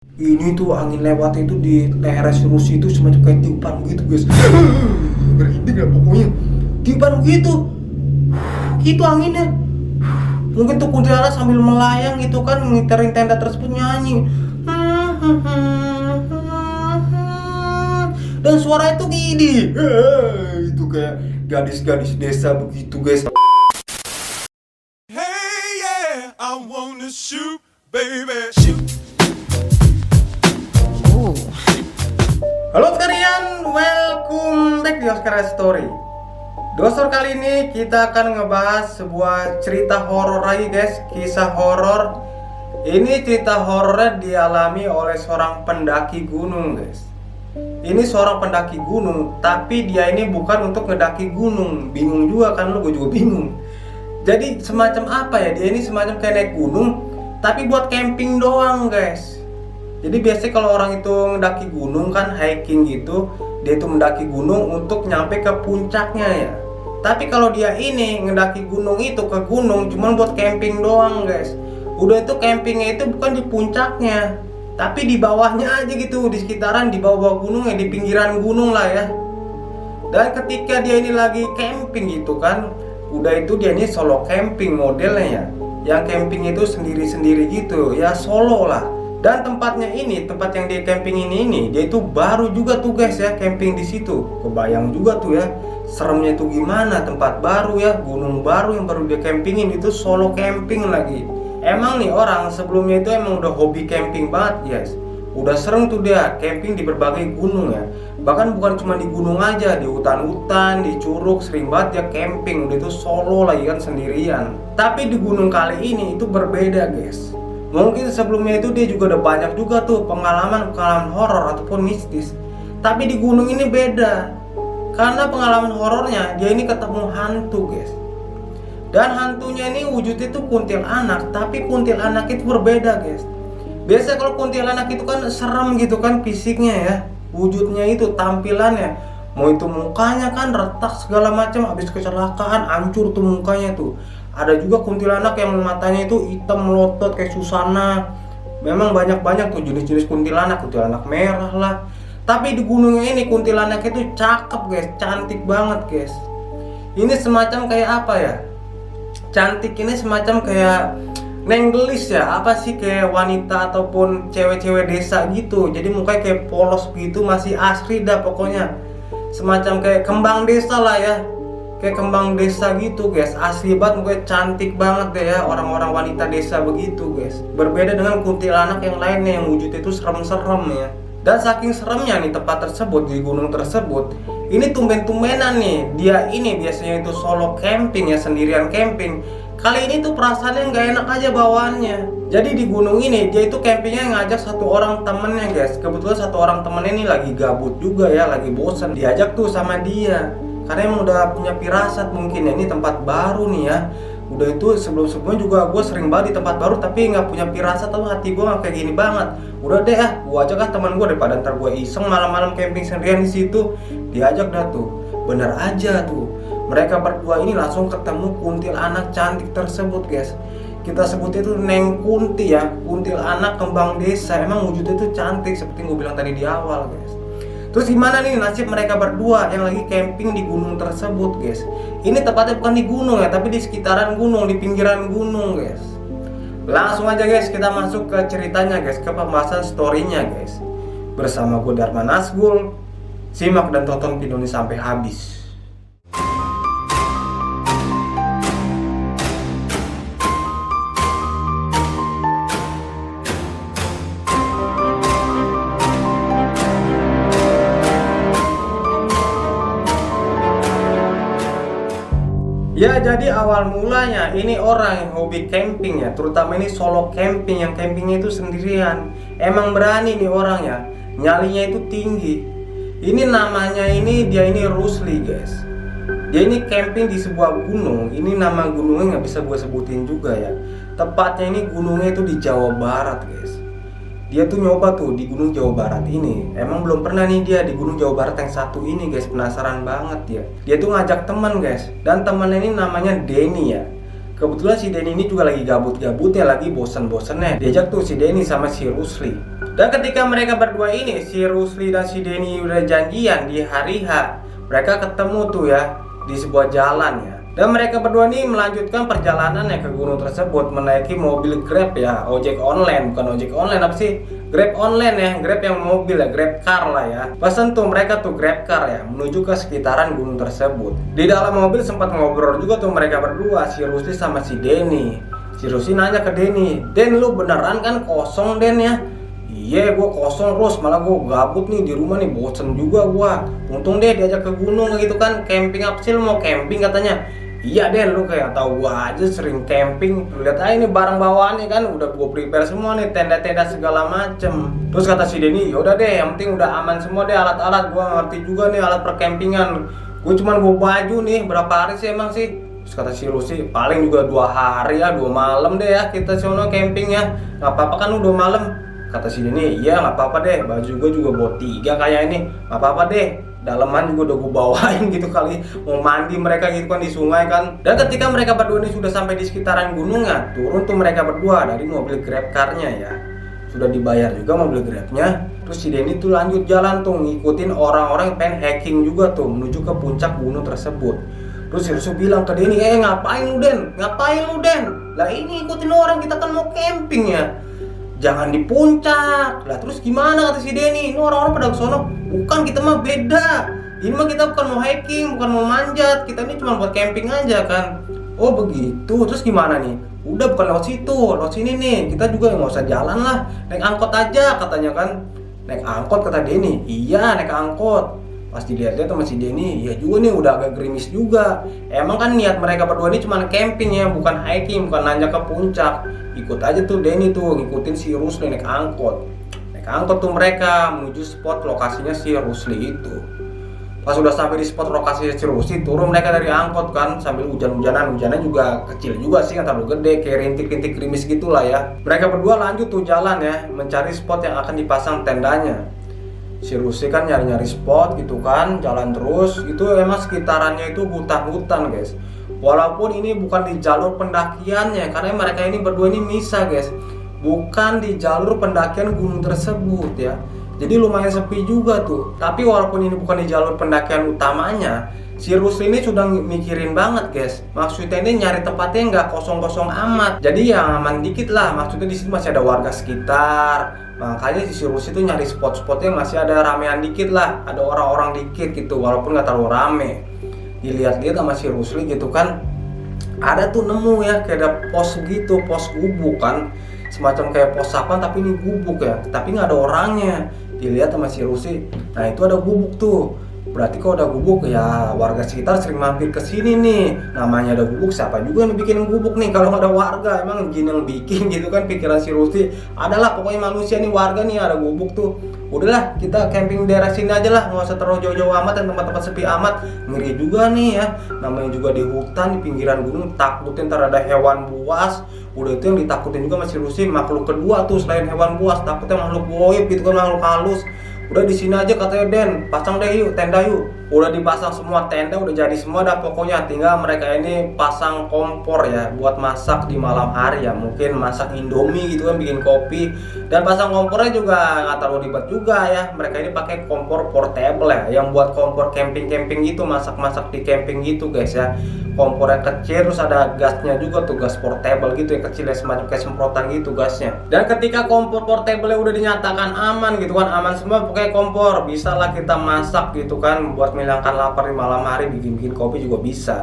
Ini tuh angin lewat itu di leher Rusi itu semacam kayak tiupan gitu guys. Merinding lah pokoknya. Tiupan gitu. Gitu anginnya. Mungkin tuh kuntilanak sambil melayang gitu kan, ngiterin tenda tersebut nyanyi. Dan suara itu gini. Itu kayak gadis-gadis desa begitu guys. Hey, yeah, I wanna shoot, baby, shoot. Halo sekalian, welcome back di Oscar Story. Dosor kali ini kita akan ngebahas sebuah cerita horor lagi guys. Kisah horor. Ini cerita horornya dialami oleh seorang pendaki gunung guys. Ini seorang pendaki gunung, tapi dia ini bukan untuk ngedaki gunung. Bingung juga kan lu, gue juga bingung. Jadi semacam apa ya, dia ini semacam kayak naik gunung, tapi buat camping doang guys. Jadi biasanya kalau orang itu mendaki gunung kan hiking gitu, dia itu mendaki gunung untuk nyampe ke puncaknya ya. Tapi kalau dia ini ngedaki gunung itu ke gunung cuma buat camping doang guys. Udah itu campingnya itu bukan di puncaknya, tapi di bawahnya aja gitu, di sekitaran di bawah gunung ya, di pinggiran gunung lah ya. Dan ketika dia ini lagi camping gitu kan, udah itu dia ini solo camping modelnya ya. Yang camping itu sendiri-sendiri gitu ya, solo lah. Dan tempatnya ini, tempat yang dia camping ini dia itu baru juga tuh guys ya, camping di situ. Kebayang juga tuh ya, seremnya itu gimana, tempat baru ya, gunung baru yang baru dia campingin, itu solo camping lagi. Emang nih orang sebelumnya itu emang udah hobi camping banget guys. Udah sering tuh dia camping di berbagai gunung ya. Bahkan bukan cuma di gunung aja, di hutan-hutan, di curug, sering banget dia camping. Udah itu solo lagi kan, sendirian. Tapi di gunung kali ini itu berbeda guys. Mungkin sebelumnya itu dia juga udah banyak juga tuh pengalaman horor ataupun mistis. Tapi di gunung ini beda. Karena pengalaman horornya dia ini ketemu hantu guys. Dan hantunya ini wujudnya itu kuntilanak, tapi kuntilanak itu berbeda guys. Biasa kalau kuntilanak itu kan serem gitu kan fisiknya ya. Wujudnya itu, tampilannya. Mau itu mukanya kan retak segala macam, habis kecelakaan hancur tuh mukanya tuh. Ada juga kuntilanak yang matanya itu hitam melotot kayak Susana. Memang banyak-banyak tuh jenis-jenis kuntilanak, kuntilanak merah lah. Tapi di gunungnya ini kuntilanak itu cakep guys, cantik banget guys. Ini semacam kayak apa ya? Cantik ini semacam kayak nenggelis ya, apa sih, kayak wanita ataupun cewek-cewek desa gitu. Jadi mukanya kayak polos gitu, masih asri dah pokoknya. Semacam kayak kembang desa lah ya. Kayak kembang desa gitu guys, asli banget, mukanya cantik banget deh ya, orang-orang wanita desa begitu guys. Berbeda dengan kuntilanak yang lainnya yang wujudnya itu serem-serem ya. Dan saking seremnya nih tempat tersebut, di gunung tersebut, ini tumben-tumbenan nih, dia ini biasanya itu solo camping ya, sendirian camping. Kali ini tuh perasaannya nggak enak aja bawaannya. Jadi di gunung ini dia itu campingnya ngajak satu orang temennya guys. Kebetulan satu orang temennya ini lagi gabut juga ya, lagi bosan, diajak tuh sama dia. Karena emang udah punya firasat mungkin ya, ini tempat baru nih ya. Udah itu sebelum-sebelumnya juga gue sering banget di tempat baru tapi nggak punya firasat, atau hati gue nggak kayak gini banget. Udah deh gue ajak kan teman gue, daripada ntar gue iseng malam-malam camping sendirian di situ. Diajak dah tuh, bener aja tuh. Mereka berdua ini langsung ketemu kuntilanak cantik tersebut guys. Kita sebutnya itu Neng Kunti ya, kuntilanak kembang desa. Emang wujudnya itu cantik seperti gue bilang tadi di awal guys. Terus gimana nih nasib mereka berdua yang lagi camping di gunung tersebut guys. Ini tepatnya bukan di gunung ya, tapi di sekitaran gunung, di pinggiran gunung guys. Langsung aja guys kita masuk ke ceritanya guys, ke pembahasan storynya guys. Bersama gue Darman Asgul. Simak dan tonton video ini sampai habis. Ya, jadi awal mulanya ini orang yang hobi camping ya, terutama ini solo camping, yang campingnya itu sendirian. Emang berani nih orang ya, nyalinya itu tinggi. Ini namanya dia ini Rusli guys. Dia ini camping di sebuah gunung. Ini nama gunungnya nggak bisa gue sebutin juga ya. Tepatnya ini gunungnya itu di Jawa Barat guys. Dia tuh nyoba tuh di gunung Jawa Barat ini. Emang belum pernah nih dia di gunung Jawa Barat yang satu ini guys. Penasaran banget ya. Dia tuh ngajak teman guys. Dan temannya ini namanya Denny ya. Kebetulan si Denny ini juga lagi gabut-gabutnya, lagi bosen-bosennya. Diajak tuh si Denny sama si Rusli. Dan ketika mereka berdua ini, si Rusli dan si Denny udah janjian di hari H, mereka ketemu tuh ya di sebuah jalan ya. Dan mereka berdua nih melanjutkan perjalanannya ke gunung tersebut menaiki mobil Grab ya, ojek online, bukan ojek online apa sih? Grab online ya, Grab yang mobil ya, Grab car lah ya. Pesan tuh mereka tuh Grab car ya, menuju ke sekitaran gunung tersebut. Di dalam mobil sempat ngobrol juga tuh mereka berdua, si Rusli sama si Denny. Si Rusli nanya ke Denny, "Den, lu beneran kan kosong Den ya?" "Iya, gue kosong Rus, malah gue gabut nih di rumah nih, bosen juga gue. Untung deh diajak ke gunung gitu kan, camping apa sih, lu mau camping katanya." "Iya Den, lu kayak tahu gua aja sering camping. Lihat aja nih barang bawaannya kan, udah gua prepare semua nih, tenda-tenda segala macem." Terus kata si Denny, "Yaudah deh, yang penting udah aman semua deh alat-alat. Gua ngerti juga nih alat percampingan. Gua cuman bawa baju nih, berapa hari sih emang sih?" Terus kata si Lucy, "Paling juga 2 hari ya, 2 malam deh ya kita sono camping ya. Nggak apa-apa kan udah malam?" Kata si Denny, "Iya nggak apa-apa deh, baju gua juga bawa 3 kayak ini. Nggak apa-apa deh. Daleman juga udah gue bawain gitu kali, mau mandi mereka gitu kan di sungai kan." Dan ketika mereka berdua ini sudah sampai di sekitaran gunungan, turun tuh mereka berdua dari mobil Grab car-nya ya. Sudah dibayar juga mobil Grab-nya. Terus si Denny tuh lanjut jalan tuh ngikutin orang-orang yang pengen hiking juga tuh menuju ke puncak gunung tersebut. Terus si Rusu bilang ke Denny, "Ngapain lu Den? Ngapain lu Den? Lah ini ikutin orang, kita kan mau camping ya. Jangan di puncak." Lah terus gimana kata si Denny, "Ini orang-orang pada kesono." "Bukan, kita mah beda. Ini mah kita bukan mau hiking, bukan mau manjat. Kita ini cuma buat camping aja kan." "Oh begitu, terus gimana nih?" "Udah bukan lewat situ, lewat sini nih. Kita juga nggak usah jalan lah, naik angkot aja," katanya kan. "Naik angkot?" kata Denny. "Iya naik angkot." Pas dilihat-lihat sama si Denny, ya juga nih udah agak gerimis juga. Emang kan niat mereka berdua ini cuma camping ya, bukan hiking, bukan nanjak ke puncak. Ikut aja tuh Denny tuh ngikutin si Rusli naik angkot. Naik angkot tuh mereka menuju spot lokasinya si Rusli itu. Pas udah sampai di spot lokasinya si Rusli, turun mereka dari angkot kan sambil hujan-hujanan. Hujannya juga kecil juga sih, nggak terlalu gede, kayak rintik-rintik gerimis gitulah ya. Mereka berdua lanjut tuh jalan ya, mencari spot yang akan dipasang tendanya. Si Rusli kan nyari-nyari spot gitu kan, jalan terus. Itu emang sekitarannya itu hutan-hutan guys. Walaupun ini bukan di jalur pendakiannya, karena mereka ini berdua ini misah guys, bukan di jalur pendakian gunung tersebut ya. Jadi lumayan sepi juga tuh. Tapi walaupun ini bukan di jalur pendakian utamanya, si Rusli ini sudah mikirin banget guys. Maksudnya ini nyari tempatnya nggak kosong-kosong amat. Jadi yang aman dikit lah. Maksudnya di sini masih ada warga sekitar. Makanya si Rusli itu nyari spot-spotnya masih ada ramean dikit lah, ada orang-orang dikit gitu, walaupun nggak terlalu rame. Dilihat-lihat sama si Rusli gitu kan, ada tuh nemu ya kayak ada pos gitu, pos gubuk kan, semacam kayak pos sapaan tapi ini gubuk ya, tapi nggak ada orangnya. Dilihat sama si Rusli, nah itu ada gubuk tuh. Berarti kalau ada gubuk ya warga sekitar sering mampir ke sini nih. Namanya ada gubuk, siapa juga yang bikin gubuk nih kalau nggak ada warga? Emang jin yang bikin gitu kan, pikiran si Rusli. Adalah pokoknya manusia nih, warga nih ada gubuk tuh. Udahlah kita camping daerah sini aja lah, nggak usah terlalu jauh-jauh amat dan tempat-tempat sepi amat. Ngeri juga nih ya, namanya juga di hutan di pinggiran gunung, takutin ntar ada hewan buas. Udah itu yang ditakutin juga masih Rusli, makhluk kedua tuh selain hewan buas, takutnya makhluk goib gitu kan, makhluk halus. Udah di sini aja katanya Den, pasang deh yuk tenda yuk. Udah dipasang semua tenda, udah jadi semua dah pokoknya. Tinggal mereka ini pasang kompor ya buat masak di malam hari ya, mungkin masak Indomie gitu kan, bikin kopi. Dan pasang kompornya juga nggak terlalu ribet juga ya. Mereka ini pakai kompor portable ya, yang buat kompor camping-camping gitu, masak-masak di camping gitu guys ya. Kompor yang kecil, terus ada gasnya juga tuh, gas portable gitu yang kecil ya, semacam kayak semprotan gitu gasnya. Dan ketika kompor portable udah dinyatakan aman gitu kan, aman semua pakai kompor, bisa lah kita masak gitu kan, buat menghilangkan lapar di malam hari, bikin kopi juga bisa.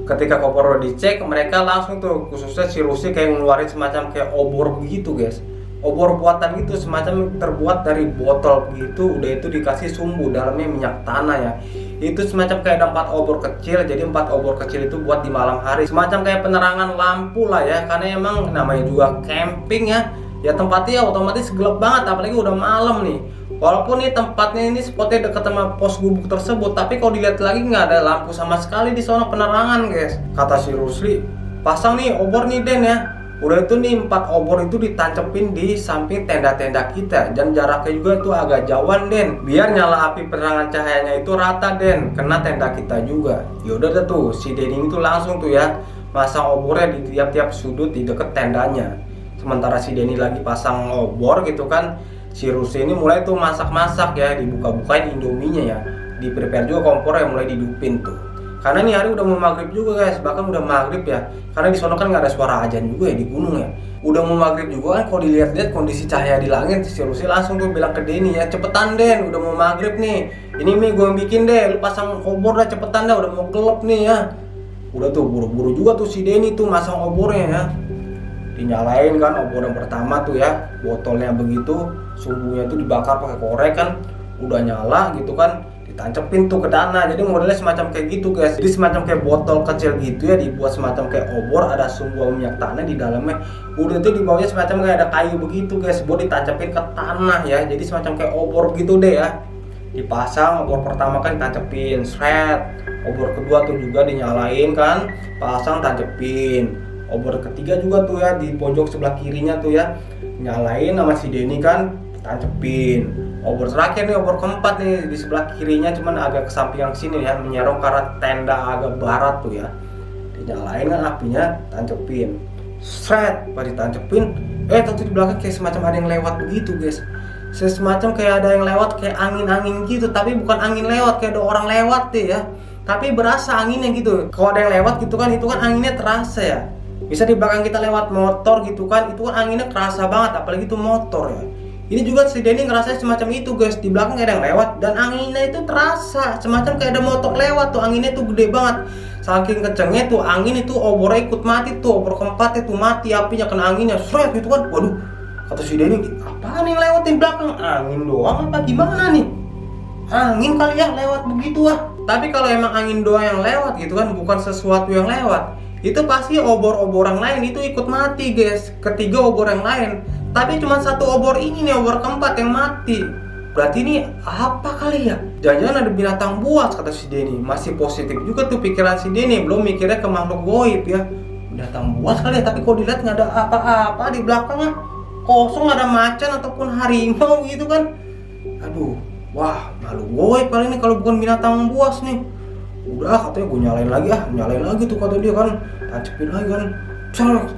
Ketika kompor udah dicek, mereka langsung tuh, khususnya si Rusli kayak ngeluarin semacam kayak obor begitu guys, obor buatan gitu, semacam terbuat dari botol begitu. Udah itu dikasih sumbu, dalamnya minyak tanah ya. Itu semacam kayak ada 4 obor kecil. Jadi 4 obor kecil itu buat di malam hari, semacam kayak penerangan lampu lah ya, karena emang namanya juga camping ya. Ya tempatnya otomatis gelap banget, apalagi udah malam nih. Walaupun nih tempatnya ini spotnya dekat sama pos gubuk tersebut, tapi kalau dilihat lagi nggak ada lampu sama sekali di sana, penerangan guys. Kata si Rusli, pasang nih obor nih Den ya. Udah itu nih 4 obor itu ditancepin di samping tenda-tenda kita, dan jaraknya juga itu agak jauhan Den, biar nyala api penerangan cahayanya itu rata Den, kena tenda kita juga. Yaudah tuh si Denny itu langsung tuh ya masang obornya di tiap-tiap sudut di deket tendanya. Sementara si Denny lagi pasang obor gitu kan, si Rusli ini mulai tuh masak-masak ya, dibuka-bukain Indominya ya, di prepare juga kompornya mulai dihidupin tuh. Karena nih hari udah mau maghrib juga guys, bahkan udah maghrib ya. Karena di sono kan nggak ada suara azan juga ya di gunung ya. Udah mau maghrib juga kan, kalau dilihat-lihat kondisi cahaya di langit, si Rusli langsung tuh bilang ke Denny ya, cepetan Den, udah mau maghrib nih. Ini mie gue yang bikin deh, lu pasang obor dah cepetan dah, udah mau gelap nih ya. Udah tuh buru-buru juga tuh si Denny tuh masang obornya ya. Dinyalain kan obor yang pertama tuh ya, botolnya begitu, sumbunya tuh dibakar pakai korek kan, udah nyala gitu kan. Ditancepin tuh ke dana, jadi modelnya semacam kayak gitu guys. Jadi semacam kayak botol kecil gitu ya, dibuat semacam kayak obor, ada sumbu minyak tanah di dalamnya. Udah tuh di bawahnya semacam kayak ada kayu begitu guys, buat ditancepin ke tanah ya. Jadi semacam kayak obor gitu deh ya. Dipasang obor pertama kan ditancepin, shred. Obor kedua tuh juga dinyalain kan, pasang tancepin. Obor ketiga juga tuh ya di pojok sebelah kirinya tuh ya, nyalain sama si Denny kan, tancepin. Obor terakhir nih, obor keempat nih di sebelah kirinya, cuman agak ke samping yang sini ya, menyerong ke arah tenda agak barat tuh ya. Dinyalain kan apinya, tancepin. Shred, pas ditancepin, tentu di belakang kayak semacam ada yang lewat begitu guys. Semacam kayak ada yang lewat, kayak angin-angin gitu, tapi bukan angin lewat kayak ada orang lewat deh ya. Tapi berasa anginnya gitu. Kalau ada yang lewat gitu kan, itu kan anginnya terasa ya. Bisa di belakang kita lewat motor gitu kan, itu kan anginnya terasa banget, apalagi itu motor ya. Ini juga si Denny ngerasa semacam itu guys, di belakang ada yang lewat dan anginnya itu terasa semacam kayak ada motor lewat tuh, anginnya tuh gede banget. Saking kencengnya tuh angin itu obornya ikut mati tuh, obor keempat itu mati apinya kena anginnya, seret gitu kan. Waduh, kata si Denny, apaan yang lewat di belakang? Angin doang apa gimana nih? Angin kali ya lewat begitu ah. Tapi kalau emang angin doang yang lewat gitu kan, bukan sesuatu yang lewat, itu pasti obor-obor yang lain itu ikut mati guys. Ketiga obor yang lain, tapi cuma satu obor ini nih, obor keempat yang mati. Berarti ini apa kali ya? Jangan-jangan ada binatang buas, kata si Denny. Masih positif juga tuh pikiran si Denny, belum mikirnya ke makhluk goib ya. Binatang buas kali ya, tapi kalau dilihat nggak ada apa-apa di belakangnya. Kosong, ada macan ataupun harimau gitu kan. Aduh, wah makhluk goib kali ini kalau bukan binatang buas nih. Udah katanya gue nyalain lagi tuh kata dia kan, tancepin lagi kan.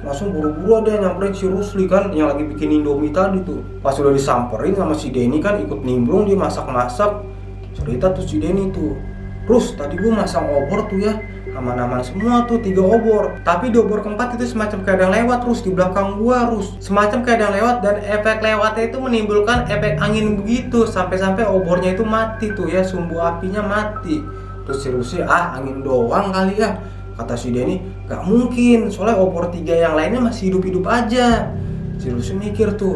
Langsung buru-buru ada yang nyamperin si Rusli kan, yang lagi bikin Indomie tadi tuh. Pas udah disamperin sama si Denny kan, ikut nimbrung, dia masak-masak. Cerita tuh si Denny tuh, Rus tadi gue masang obor tuh ya, aman-aman semua tuh 3 obor. Tapi di obor keempat itu semacam kayak ada yang lewat Rus, di belakang gua Rus. Semacam kayak ada yang lewat, dan efek lewatnya itu menimbulkan efek angin begitu, sampai-sampai obornya itu mati tuh ya, sumbu apinya mati. Terus si Rusli, angin doang kali ya, kata si Denny. Gak mungkin, soalnya obor 3 yang lainnya masih hidup-hidup aja. Si Rusli mikir tuh,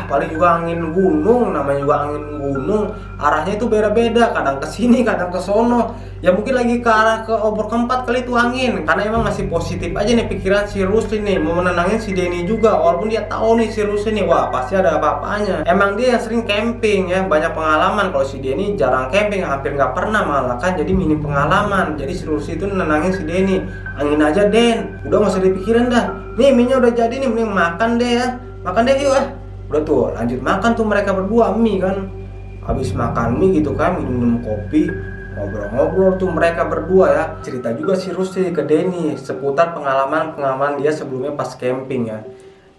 paling juga angin gunung, namanya juga angin gunung, arahnya itu beda-beda, kadang ke sini, kadang ke sono. Ya mungkin lagi ke arah ke obor keempat kali itu angin, karena emang masih positif aja nih pikiran si Rusli nih, mau menenangin si Denny juga, walaupun dia tahu nih si Rusli nih, wah pasti ada apa-apanya. Emang dia yang sering camping ya, banyak pengalaman. Kalau si Denny jarang camping, hampir nggak pernah malah kan, jadi minim pengalaman. Jadi si Rusli itu nenangin si Denny, angin aja Den, udah nggak usah dipikirin dah. Nih mie nya udah jadi nih, mending makan deh ya, makan deh yuk Udah tuh lanjut makan tuh mereka berdua mie kan. Habis makan mie gitu kan, minum kopi, ngobrol-ngobrol tuh mereka berdua ya. Cerita juga si Rusli ke Denny seputar pengalaman dia sebelumnya pas camping ya.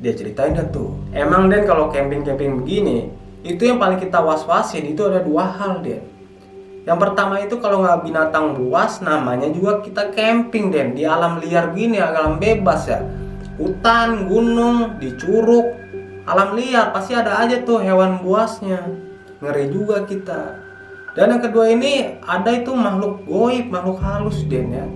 Dia ceritain dah tuh, emang Den kalau camping-camping begini, itu yang paling kita was-wasin itu ada 2 hal Den. Yang pertama itu kalau nggak binatang buas, namanya juga kita camping Den, di alam liar begini, alam bebas ya. Hutan, gunung, di curug, alam liar, pasti ada aja tuh hewan buasnya. Ngeri juga kita. Dan yang kedua ini ada itu makhluk goib, makhluk halus Den ya.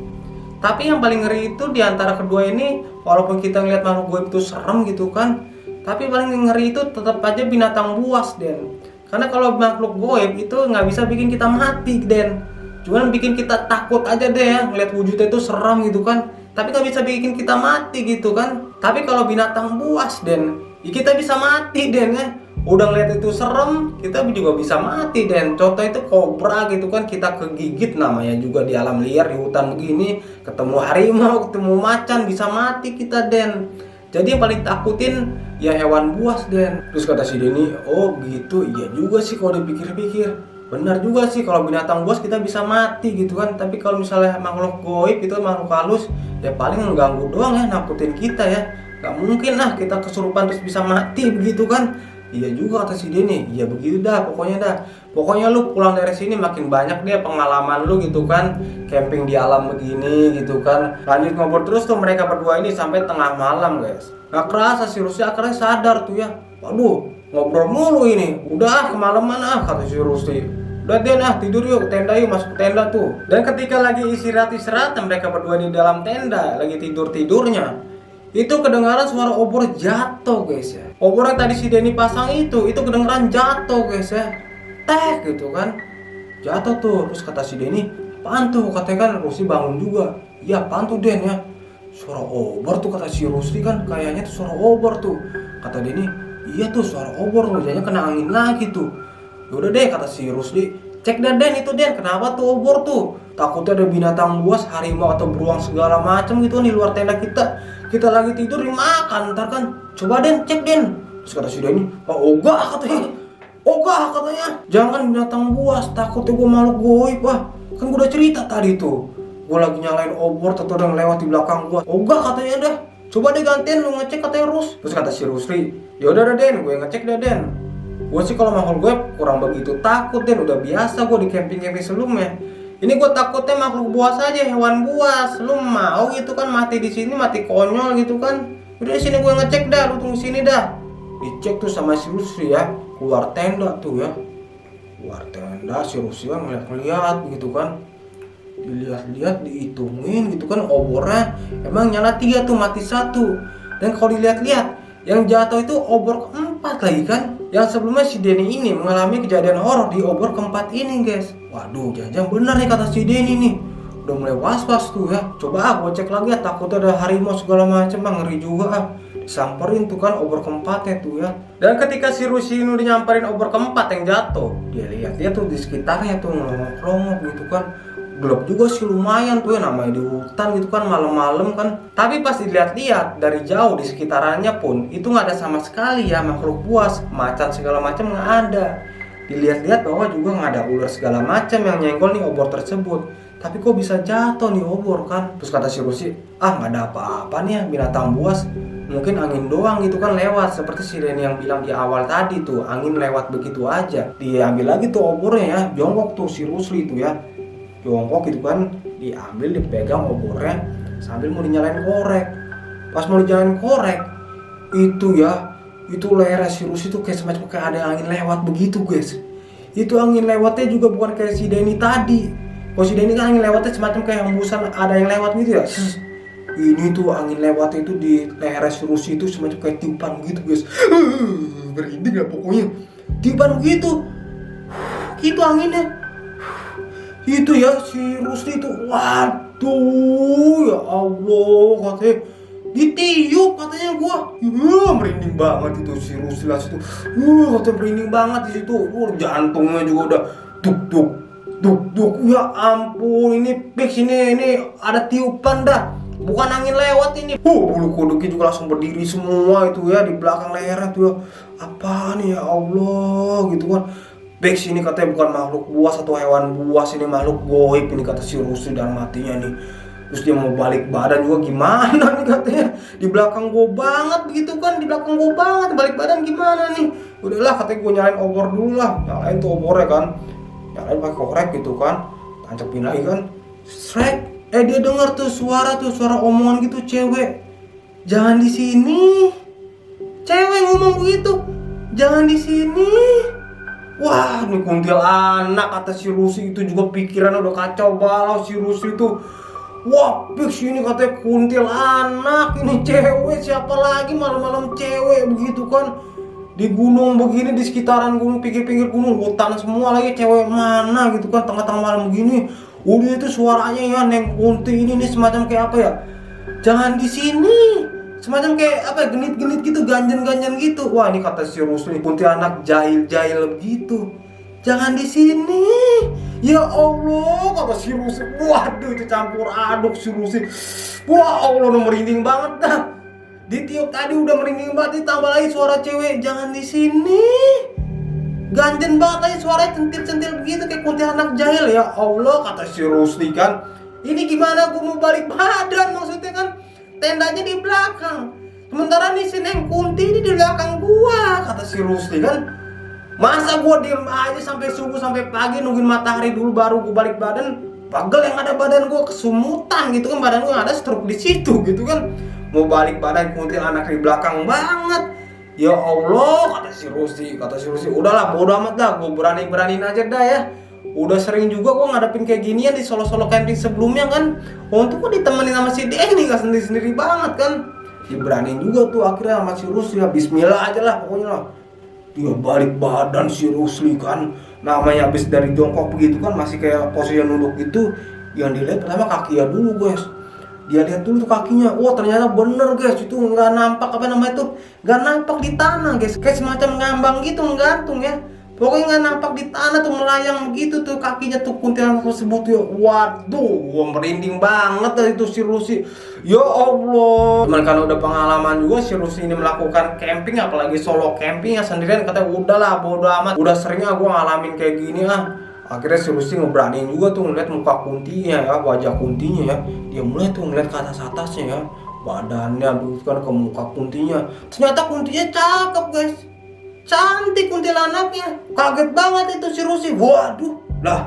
Tapi yang paling ngeri itu diantara kedua ini, walaupun kita ngeliat makhluk goib itu serem gitu kan, tapi paling ngeri itu tetap aja binatang buas Den. Karena kalau makhluk goib itu nggak bisa bikin kita mati Den, cuman bikin kita takut aja deh ya, ngeliat wujudnya itu serem gitu kan, tapi nggak bisa bikin kita mati gitu kan. Tapi kalau binatang buas Den, kita bisa mati Den ya. Udah ngeliat itu serem, kita juga bisa mati Den. Contoh itu kobra gitu kan, kita kegigit, namanya juga di alam liar, di hutan begini, ketemu harimau, ketemu macan, bisa mati kita Den. Jadi yang paling takutin ya hewan buas Den. Terus kata si Denny, oh gitu, iya juga sih kalau dipikir-pikir. Benar juga sih, kalau binatang buas kita bisa mati gitu kan. Tapi kalau misalnya makhluk goib itu makhluk halus, ya paling mengganggu doang ya, nakutin kita ya. Gak mungkin lah kita kesurupan terus bisa mati begitu kan. Iya juga kata si Denny, iya begitu dah pokoknya dah. Pokoknya lu pulang dari sini makin banyak deh pengalaman lu gitu kan. Camping di alam begini gitu kan. Lanjut ngobrol terus tuh mereka berdua ini sampai tengah malam guys. Gak kerasa si Rusli akhirnya sadar tuh ya. Waduh, ngobrol mulu ini. Udah kemalaman kata si Rusli. Udah Den tidur yuk, tenda yuk, masuk tenda tuh. Dan ketika lagi istirahat mereka berdua di dalam tenda, lagi tidur-tidurnya, itu kedengaran suara obor jatuh guys ya. Obor yang tadi si Denny pasang itu kedengaran jatuh guys ya. Tek gitu kan. Jatuh tuh, terus kata si Denny, apaan tuh? Katanya kan Rusli bangun juga. Iya apaan tuh Den ya? Suara obor tuh kata si Rusli kan, kayaknya tuh suara obor tuh. Kata Denny, iya tuh suara obor loh, jadinya kena angin lagi tuh. Yaudah deh kata si Rusli, cek dah Den itu Den, kenapa tuh obor tuh? Takutnya ada binatang buas, harimau atau beruang segala macam gitu di luar tenda kita. Kita lagi tidur dimakan, ntar kan. Coba Den, cek Den. Terus kata si Denny, oh ogah katanya. Ogah katanya. Jangan binatang buas, takutnya gue makhluk goib Kan gue udah cerita tadi tuh. Gue lagi nyalain obor, tentu ada yang lewat di belakang gue. Ogah katanya dah. Coba deh gantian lu ngecek katanya Rus. Terus kata si Rusli, yaudah Den, gue ngecek dah Den. Gue sih kalau makhluk gue kurang begitu takut Den, udah biasa gue di camping-camping sebelumnya. Ini gue takutnya makhluk buas aja, hewan buas. Lu mau gitu kan mati di sini, mati konyol gitu kan. Udah di sini gue ngecek dah, lu tunggu sini dah. Dicek tuh sama si Rusli ya, keluar tenda tuh ya. Keluar tenda si Rusli kan ngeliat-ngeliat gitu kan. Dilihat-lihat, dihitungin gitu kan obornya. Emang nyala 3 tuh, mati 1. Dan kalau dilihat-lihat, yang jatuh itu obor keempat lagi kan. Yang sebelumnya si Denny ini mengalami kejadian horor di obor keempat ini guys. Waduh, jangan benar nih kata si Denny nih. Udah mulai was-was tuh ya. Coba gue cek lagi ya, takutnya ada harimau segala macam, ngeri juga Disamperin tuh kan obor keempatnya tuh ya. Dan ketika si Rusli ini udah nyamperin obor keempat yang jatuh, dia lihat tuh di sekitarnya tuh ngelongok-ngelongok gitu kan. Gelap juga sih lumayan tuh ya, namanya di hutan gitu kan, malam-malam kan. Tapi pas dilihat-lihat dari jauh di sekitarannya pun itu nggak ada sama sekali ya makhluk buas, macan segala macam nggak ada. Dilihat-lihat bahwa juga nggak ada ular segala macam yang nyenggol nih obor tersebut. Tapi kok bisa jatuh nih obor kan? Terus kata si Rusli, nggak ada apa-apa nih ya binatang buas. Mungkin angin doang gitu kan lewat, seperti si Denny yang bilang di awal tadi tuh, angin lewat begitu aja. Diambil lagi tuh obornya ya, jongkok tuh si Rusli tuh ya. Jongkok gitu kan, diambil, dipegang obornya sambil mau dinyalain korek. Pas mau dinyalain korek itu ya, itu leher si Rusli itu kayak semacam kayak ada angin lewat begitu guys. Itu angin lewatnya juga bukan kayak si Denny tadi. Kalau si Denny kan angin lewatnya semacam kayak hembusan ada yang lewat gitu ya. Ini tuh angin lewatnya itu di leher si Rusli itu semacam kayak tiupan gitu guys. Merinding lah pokoknya. Tiupan begitu. Itu anginnya. Itu ya si Rusli itu, waduh ya Allah katanya ditiup katanya gua. Merinding banget itu si Rusli langsung tuh. Katanya merinding banget di situ. Jantungnya juga udah duk. Ya ampun, ini fix ini ada tiupan dah. Bukan angin lewat ini. Bulu kuduknya juga langsung berdiri semua itu ya di belakang lehernya tuh ya. Apa nih ya Allah gitu kan. Bex ini katanya bukan makhluk buas atau hewan buas, ini makhluk goib ini kata si Rusli dan matinya nih. Terus dia mau balik badan juga gimana nih katanya. Di belakang gue banget begitu kan, di belakang gue banget, balik badan gimana nih. Udahlah katanya gue nyalain obor dulu lah. Nyalain tuh obornya kan. Nyalain pakai korek gitu kan. Tancapin lagi kan. Shrek, dia dengar tuh suara omongan gitu cewek. Jangan di sini. Cewek ngomong begitu. Jangan di sini. Wah, ini kuntilanak kata si Rusli itu juga pikirannya udah kacau balau si Rusli itu. Wah, fix ini katanya kuntilanak, ini cewek, siapa lagi malam-malam cewek begitu kan. Di gunung begini, di sekitaran gunung, pinggir-pinggir gunung, hutan semua lagi, cewek mana gitu kan, tengah-tengah malam begini. Udah itu suaranya ya, Neng Kunti ini nih semacam kayak apa ya? Jangan di sini. Semacam kayak apa genit-genit gitu, ganjen-ganjen gitu. Wah, ini kata si Rusli kuntilanak jahil-jahil begitu. Jangan di sini. Ya Allah, kata si Rusli. Waduh, itu campur aduk si Rusli. Wah, Allah udah merinding banget dah. Ditiup tadi udah merinding banget, ditambah lagi suara cewek. Jangan di sini. ganjen banget aja suaranya centil-centil begitu kayak kuntilanak jahil. Ya Allah, kata si Rusli kan, ini gimana gue mau balik badan, maksudnya kan tendanya di belakang, sementara nih si Neng Kunti ini di belakang gua, kata si Rusli kan. Masa gua diem aja sampai subuh sampai pagi nungguin matahari dulu baru gua balik badan? Pagel yang ada badan gua kesumutan gitu kan, badan gua ada stroke di situ gitu kan. Mau balik badan kuntilanak di belakang banget. Ya Allah, kata si Rusli, udahlah bodo amat dah, gua berani-beraniin aja dah ya. Udah sering juga gua ngadepin kayak ginian di solo-solo camping sebelumnya kan. Untuk gua ditemenin sama si Denny, gak sendiri-sendiri banget kan. Ya beraniin juga tuh akhirnya sama si Rusli, ya bismillah aja lah pokoknya lah. Dia balik badan si Rusli kan, namanya habis dari jongkok begitu kan masih kayak posisi nunduk gitu. Yang dilihat pertama kakinya dulu guys, dia lihat dulu tuh kakinya, wah ternyata bener guys, itu nggak nampak apa namanya itu, nggak nampak di tanah guys, kayak semacam ngambang gitu, menggantung ya. Pokoknya nggak nampak di tanah tuh, melayang gitu tuh kakinya tuh kuntilanak tersebut ya. Waduh, gua merinding banget dari itu si Rusli. Ya Allah. Cuman kalau udah pengalaman juga si Rusli ini melakukan camping, apalagi solo camping ya sendirian, katanya udahlah bodo amat. Udah seringnya gua ngalamin kayak gini ah. Akhirnya si Rusli ngeberaniin juga tuh ngeliat muka kuntinya ya, wajah kuntinya ya. Dia mulai tuh ngeliat ke atas-atasnya ya, badannya begitu kan ke muka kuntinya. Ternyata kuntinya cakep guys, cantik kuntilanaknya. Kaget banget itu si Rusli. Waduh, lah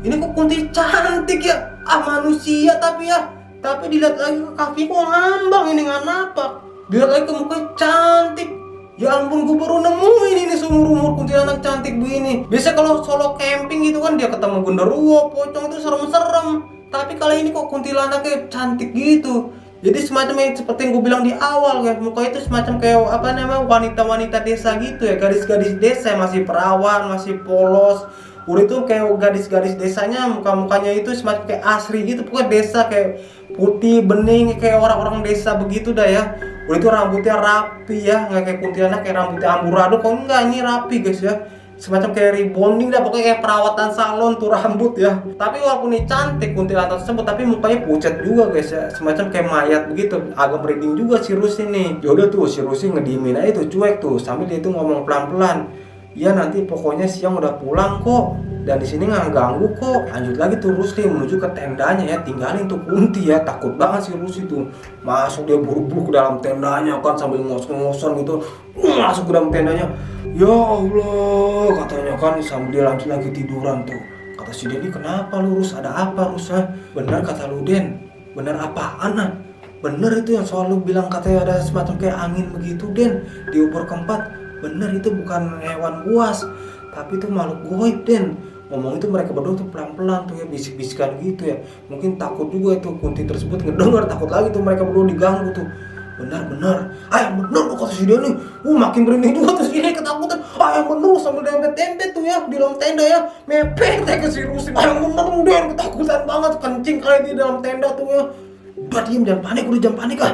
ini kok kunti cantik ya? Ah manusia tapi ya. Tapi dilihat lagi ke kaki kok ngambang, ini nggak napak. Dilihat lagi ke muka cantik. Ya ampun, gue baru nemuin ini seumur-umur kuntilanak cantik begini. Biasa kalau solo camping gitu kan dia ketemu genderuwo, pocong itu serem-serem. Tapi kali ini kok kuntilanaknya cantik gitu. Jadi semacam yang seperti yang gue bilang di awal ya, muka itu semacam kayak apa namanya, wanita-wanita desa gitu ya, gadis-gadis desa masih perawan, masih polos. Udah itu kayak gadis-gadis desanya, muka-mukanya itu semacam kayak asri gitu, pokoknya desa kayak putih bening kayak orang-orang desa begitu dah ya. Udah itu rambutnya rapi ya, nggak kayak kuntilanak kayak rambutnya amburadul, kok enggak, ini rapi guys ya. Semacam kayak rebonding dah, pokoknya kayak perawatan salon tuh rambut ya. Tapi walaupun ini cantik kuntilanak tersebut, tapi mukanya pucat juga guys ya, semacam kayak mayat begitu. Agak merinding juga si Rusli nih. Yaudah tuh si Rusli ngediemin aja tuh, cuek tuh, sambil dia tuh ngomong pelan-pelan. Ya nanti pokoknya siang udah pulang kok, dan di sini nggak ganggu kok. Lanjut lagi tuh Rusli menuju ke tendanya ya, tinggalin tuh Kunti ya. Takut banget si Rusli tuh, masuk dia buru-buru ke dalam tendanya kan sambil ngos-ngosan gitu, masuk ke dalam tendanya. Ya Allah, katanya kan sambil dia lanjut lagi tiduran tuh. Kata si Denny, kenapa lu Rus, ada apa Rus? Bener kata lu Den, bener apaan ah? Bener itu yang soal lu bilang katanya ada semacam kayak angin begitu Den di ubur keempat. Bener itu bukan hewan buas, tapi itu makhluk goib Den. Ngomong itu mereka berdua tuh pelan-pelan tuh ya, bisik-bisikan gitu ya. Mungkin takut juga itu Kunti tersebut ngedengar, takut lagi tuh mereka berdua diganggu tuh. Benar-benar, yang bener kata si Denny. Makin merinding juga tuh si Denny ketakutan. Yang bener sambil dempet-dempet tuh ya di dalam tenda ya. Mepet ke si Rusli. Yang bener Den, ketakutan banget, kencing kali di dalam tenda tuh ya. Udah diem, jangan panik, udah jangan panik ah.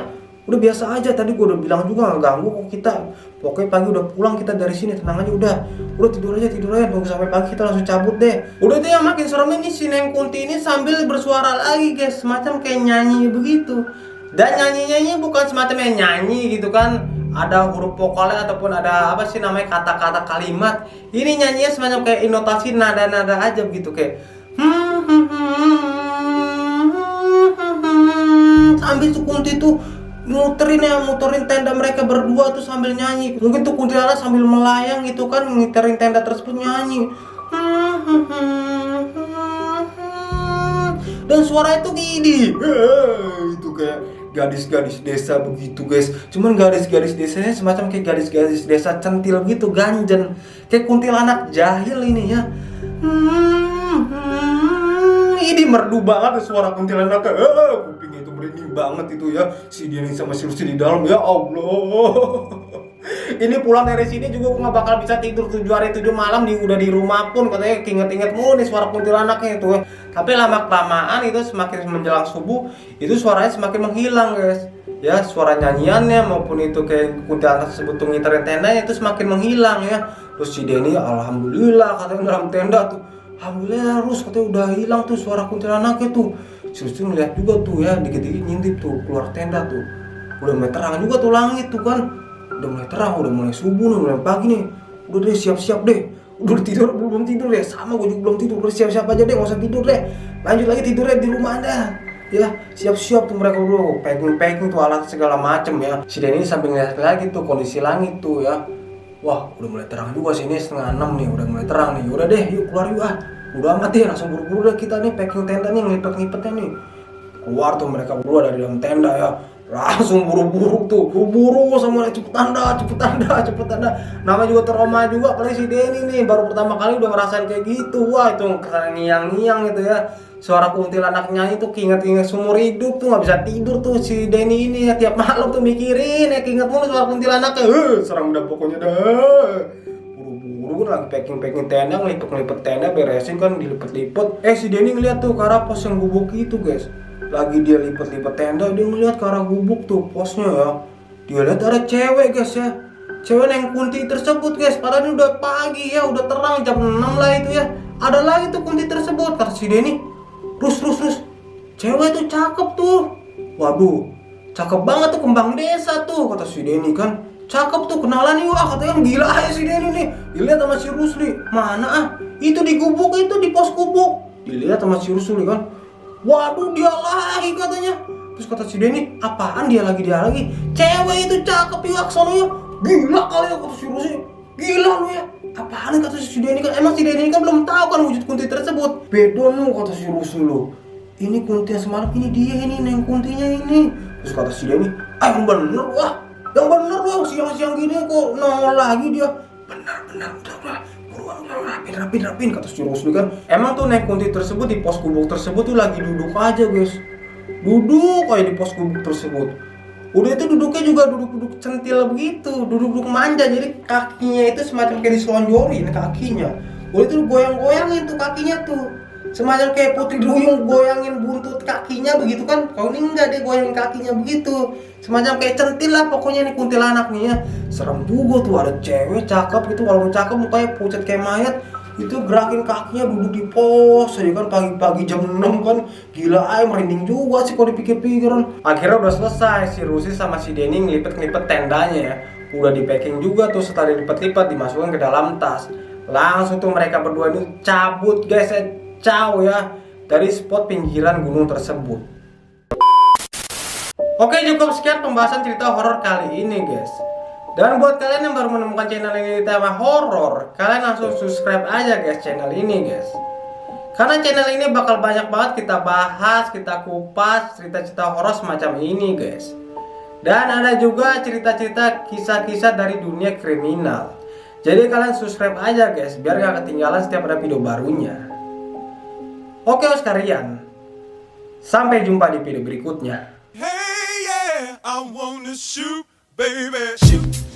Udah biasa aja, tadi gua udah bilang juga gak ganggu kok kita. Pokoknya pagi udah pulang kita dari sini, tenang aja udah. Udah tidur aja, tunggu sampai pagi kita langsung cabut deh. Udah tuh yang makin serem ini si Neng Kunti ini sambil bersuara lagi guys, semacam kayak nyanyi begitu. Dan nyanyi-nyanyi bukan semacam yang nyanyi gitu kan, ada huruf vokalnya ataupun ada apa sih namanya kata-kata kalimat. Ini nyanyinya semacam kayak intonasi nada-nada aja begitu kayak sambil tuh Kunti tuh muterin tenda mereka berdua tuh sambil nyanyi. Mungkin tuh kuntilanak sambil melayang gitu kan, ngiterin tenda tersebut nyanyi. Dan suara itu gini, itu kayak gadis-gadis desa begitu guys. Cuman gadis-gadis desanya semacam kayak gadis-gadis desa centil gitu, ganjen, kayak kuntilanak jahil ini ya. Ini merdu banget suara kuntilanak. Kupingnya itu merinding banget itu ya. Si Denny sama si Rusli di dalam, ya Allah. Ini pulang dari sini juga gue gak bakal bisa tidur 7 hari 7 malam udah di rumah pun katanya inget-inget mulu nih suara kuntilanaknya itu ya. Tapi lama-kelamaan itu semakin menjelang subuh itu suaranya semakin menghilang guys. Ya suara nyanyiannya maupun itu kayak kuntilanak tersebut tuh ngiterin tendanya itu semakin menghilang ya. Terus si Denny alhamdulillah katanya dalam tenda tuh, alhamdulillah Rus katanya udah hilang tuh suara kuntilanaknya tuh. Terus ngeliat juga tuh ya, dikit-dikit ngintip tuh keluar tenda tuh. Udah mulai terang juga tuh langit tuh kan. Udah mulai terang, udah mulai subuh, udah mulai pagi nih. Udah deh siap-siap deh. Udah tidur belum tidur ya? Sama gue juga belum tidur. Udah siap-siap aja deh, nggak usah tidur deh. Lanjut lagi tidurnya di rumah Anda. Ya, siap-siap tuh mereka berdua, packing tuh alat segala macem ya. Si Denny sambil ngeliat lagi tuh kondisi langit tuh ya. Wah, udah mulai terang juga sini, 5:30 nih, udah mulai terang nih. Udah deh, yuk keluar yuk ah. Udah amat deh, langsung buru-buru deh kita nih packing tenda nih, ngelipet-ngelipetnya nih. Keluar tuh mereka berdua dari dalam tenda ya. Langsung buru-buru tuh, buru-buru sama cepet anda. Namanya juga trauma juga, apalagi si Denny nih baru pertama kali udah ngerasain kayak gitu. Wah, itu keren ngiang-ngiang gitu ya. Suara kuntilanak nyanyi tuh keinget-inget seumur hidup tuh, nggak bisa tidur tuh si Denny ini ya, tiap malam tuh mikirin ya, keinget mulu suara kuntilanaknya. Serem dah pokoknya dah. Buru-buru lagi packing tenda, ngelipet tenda, beresin kan, dilipet-lipet. Si Denny ngeliat tuh ke arah pos yang gubuk itu guys. Lagi dia lipet-lipet tenda, dia ngeliat ke arah gubuk tuh posnya ya. Dia lihat ada cewek guys ya. Cewek yang kunti tersebut guys. Padahal ini udah pagi ya, udah terang jam 6 lah itu ya. Ada lagi tuh kunti tersebut, kata si Denny. Terus. Cewek tuh cakep tuh. Waduh, cakep banget tuh, kembang desa tuh, kata si Denny kan. Cakep tuh, kenalan yuk ah, katanya. Gila aja si Denny nih. Dilihat sama si Rusli. Mana ah? Itu di gubuk itu, di pos gubuk. Dilihat sama si Rusli kan. Waduh, dia lagi katanya. Terus kata si Denny, apaan dia lagi? Cewek itu cakep yuk, aksono yuk. Gila kali ya, kata si Rusli. Gila lu ya. Apaan kata si Denny kan? Emang si Denny kan belum tahu kan wujud kunti tersebut. Beda lu, kata si Rusli lu. Ini kunti yang semalam, ini dia ini, neng kuntinya ini. Terus kata si Denny, yang bener wah. Yang bener wah, siang-siang gini kok nongol lagi dia. Benar, udah. Rapin kata si Rusli kan. Emang tuh naik kunti tersebut di pos gubuk tersebut tuh lagi duduk aja guys. Duduk aja di pos gubuk tersebut. Udah itu duduknya juga duduk centil begitu, duduk manja, jadi kakinya itu semacam kayak diselonjorin kakinya. Udah itu goyang-goyangin tuh kakinya tuh. Semacam kayak putri duyung goyangin buntut kakinya begitu kan. Kalau ini enggak, dia goyangin kakinya begitu. Semacam kayak centil lah pokoknya nih kuntilanak nih ya. Serem juga tuh, ada cewek cakep gitu, walaupun cakep mukanya pucat kayak mayat. Itu gerakin kakinya duduk di pos aja kan, pagi-pagi jam 6 kan. Gila ay, merinding juga sih kalau dipikir-pikiran. Akhirnya udah selesai, si Rusi sama si Denny ngelipet-ngelipet tendanya ya. Udah di packing juga tuh, setelah dilipet-lipet dimasukkan ke dalam tas. Langsung tuh mereka berdua ini cabut guys ya. Ciao ya, dari spot pinggiran gunung tersebut. Oke, cukup sekian pembahasan cerita horor kali ini guys. Dan buat kalian yang baru menemukan channel ini di tema horor, kalian langsung subscribe aja guys channel ini guys. Karena channel ini bakal banyak banget kita bahas, kita kupas cerita-cerita horor semacam ini guys. Dan ada juga cerita-cerita kisah-kisah dari dunia kriminal. Jadi kalian subscribe aja guys, biar gak ketinggalan setiap ada video barunya. Oke sekalian, sampai jumpa di video berikutnya. Hey, yeah, I wanna shoot, baby. Shoot.